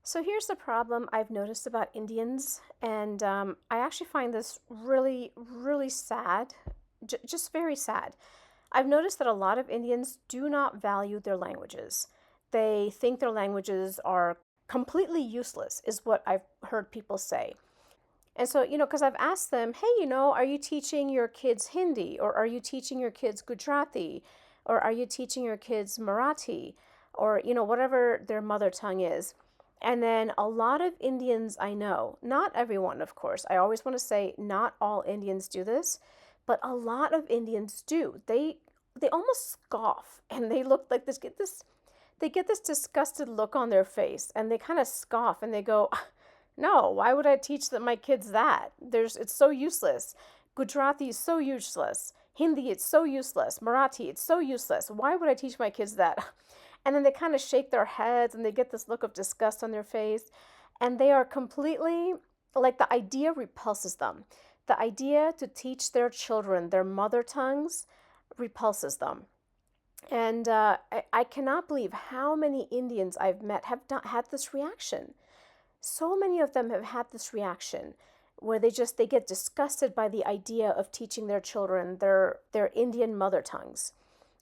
So here's the problem I've noticed about Indians, and I actually find this really, really sad, just very sad. I've noticed that a lot of Indians do not value their languages. They think their languages are completely useless, is what I've heard people say. And so, because I've asked them, hey, are you teaching your kids Hindi, or are you teaching your kids Gujarati, or are you teaching your kids Marathi, or, whatever their mother tongue is. And then a lot of Indians I know, not everyone, of course. I always want to say not all Indians do this, but a lot of Indians do. They almost scoff and they look like they get this disgusted look on their face and they kind of scoff and they go, no, why would I teach my kids that? It's so useless. Gujarati is so useless. Hindi, it's so useless. Marathi, it's so useless. Why would I teach my kids that? And then they kind of shake their heads and they get this look of disgust on their face. And they are completely, like, the idea repulses them. The idea to teach their children their mother tongues repulses them. And I cannot believe how many Indians I've met have not had this reaction. So many of them have had this reaction where they get disgusted by the idea of teaching their children their Indian mother tongues.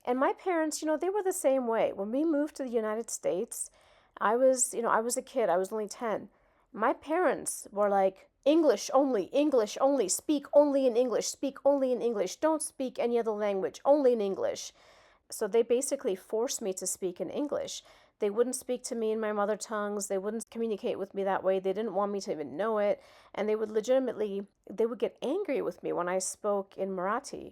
And my parents, they were the same way. When we moved to the United States, I was a kid, I was only 10. My parents were like, English only, speak only in English, speak only in English, don't speak any other language, only in English. So they basically forced me to speak in English. They wouldn't speak to me in my mother tongues. They wouldn't communicate with me that way. They didn't want me to even know it. And they would get angry with me when I spoke in Marathi.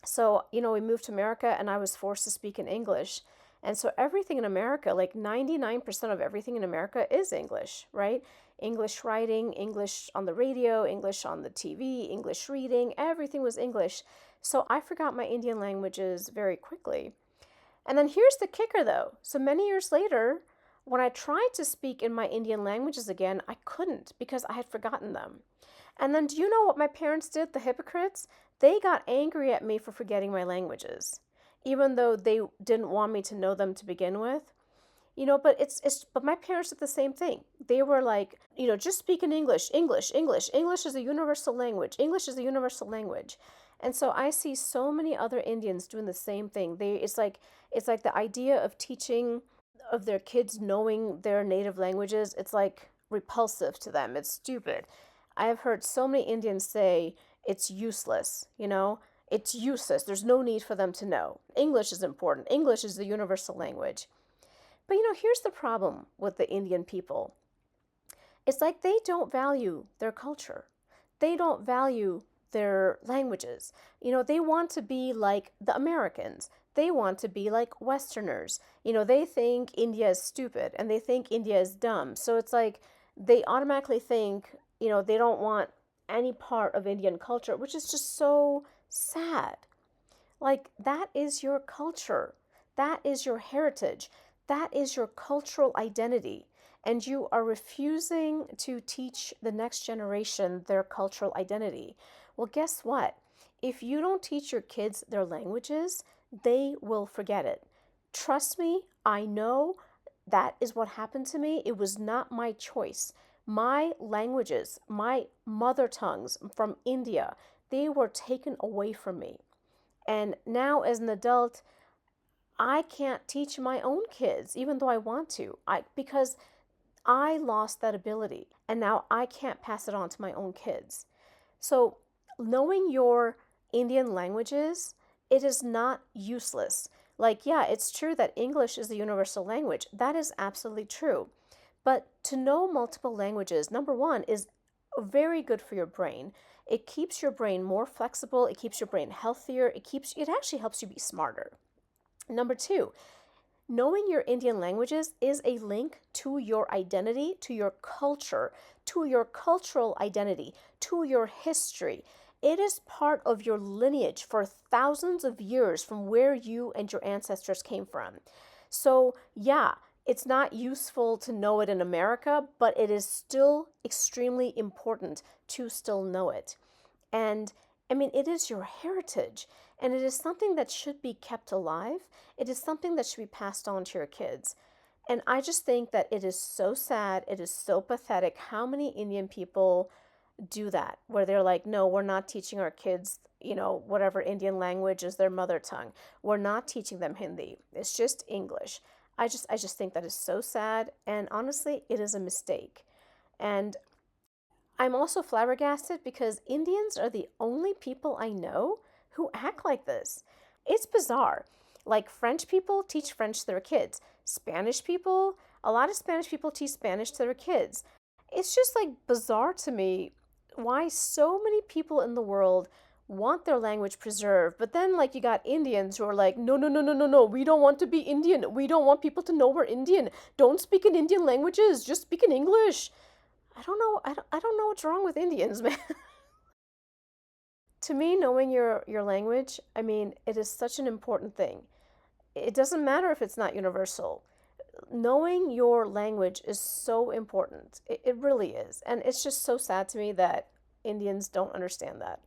So, we moved to America and I was forced to speak in English. And so everything in America, like 99% of everything in America is English, right? English writing, English on the radio, English on the TV, English reading, everything was English. So I forgot my Indian languages very quickly. And then here's the kicker though. So many years later, when I tried to speak in my Indian languages again, I couldn't because I had forgotten them. And then do you know what my parents did, the hypocrites? They got angry at me for forgetting my languages, even though they didn't want me to know them to begin with. But my parents did the same thing. They were like, just speak in English, English, English. English is a universal language. English is a universal language. And so I see so many other Indians doing the same thing. It's like the idea of teaching of their kids knowing their native languages, it's like repulsive to them. It's stupid. I have heard so many Indians say it's useless, It's useless. There's no need for them to know. English is important. English is the universal language. But here's the problem with the Indian people. It's like they don't value their culture. They don't value their languages. They want to be like the Americans. They want to be like Westerners. They think India is stupid and they think India is dumb. So it's like they automatically think, they don't want any part of Indian culture, which is just so sad. Like, that is your culture. That is your heritage. That is your cultural identity. And you are refusing to teach the next generation their cultural identity. Well, guess what? If you don't teach your kids their languages, they will forget it. Trust me, I know that is what happened to me. It was not my choice. My languages, my mother tongues from India, they were taken away from me. And now as an adult, I can't teach my own kids, even though I want to, because I lost that ability. And now I can't pass it on to my own kids. So knowing your Indian languages, it is not useless. Like, yeah, it's true that English is the universal language. That is absolutely true. But to know multiple languages, number one, is very good for your brain. It keeps your brain more flexible. It keeps your brain healthier. It actually helps you be smarter. Number two, knowing your Indian languages is a link to your identity, to your culture, to your cultural identity, to your history. It is part of your lineage for thousands of years from where you and your ancestors came from. So, yeah, it's not useful to know it in America, but it is still extremely important to still know it. And I mean, it is your heritage, and it is something that should be kept alive. It is something that should be passed on to your kids. And I just think that it is so sad, it is so pathetic how many Indian people do that, where they're like, no, we're not teaching our kids, whatever Indian language is their mother tongue. We're not teaching them Hindi. It's just English. I just think that is so sad, and honestly, it is a mistake. And I'm also flabbergasted because Indians are the only people I know who act like this. It's bizarre. Like French people teach French to their kids. A lot of Spanish people teach Spanish to their kids. It's just like bizarre to me why so many people in the world want their language preserved, but then like you got Indians who are like, no, no, no, no, no, no, we don't want to be Indian. We don't want people to know we're Indian. Don't speak in Indian languages, just speak in English. I don't know. I don't know what's wrong with Indians, man. To me, knowing your language, I mean, it is such an important thing. It doesn't matter if it's not universal. Knowing your language is so important. It really is. And it's just so sad to me that Indians don't understand that.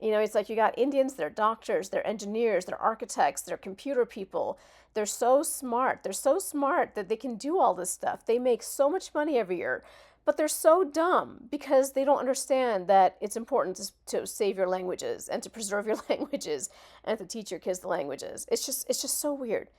It's like you got Indians, they're doctors, they're engineers, they're architects, they're computer people. They're so smart. They're so smart that they can do all this stuff. They make so much money every year. But they're so dumb because they don't understand that it's important to save your languages and to preserve your languages and to teach your kids the languages. It's just so weird.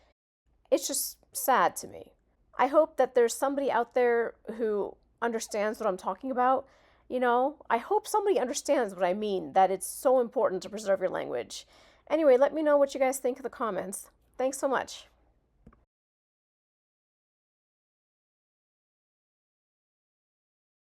It's just sad to me. I hope that there's somebody out there who understands what I'm talking about. I hope somebody understands what I mean, that it's so important to preserve your language. Anyway, let me know what you guys think in the comments. Thanks so much.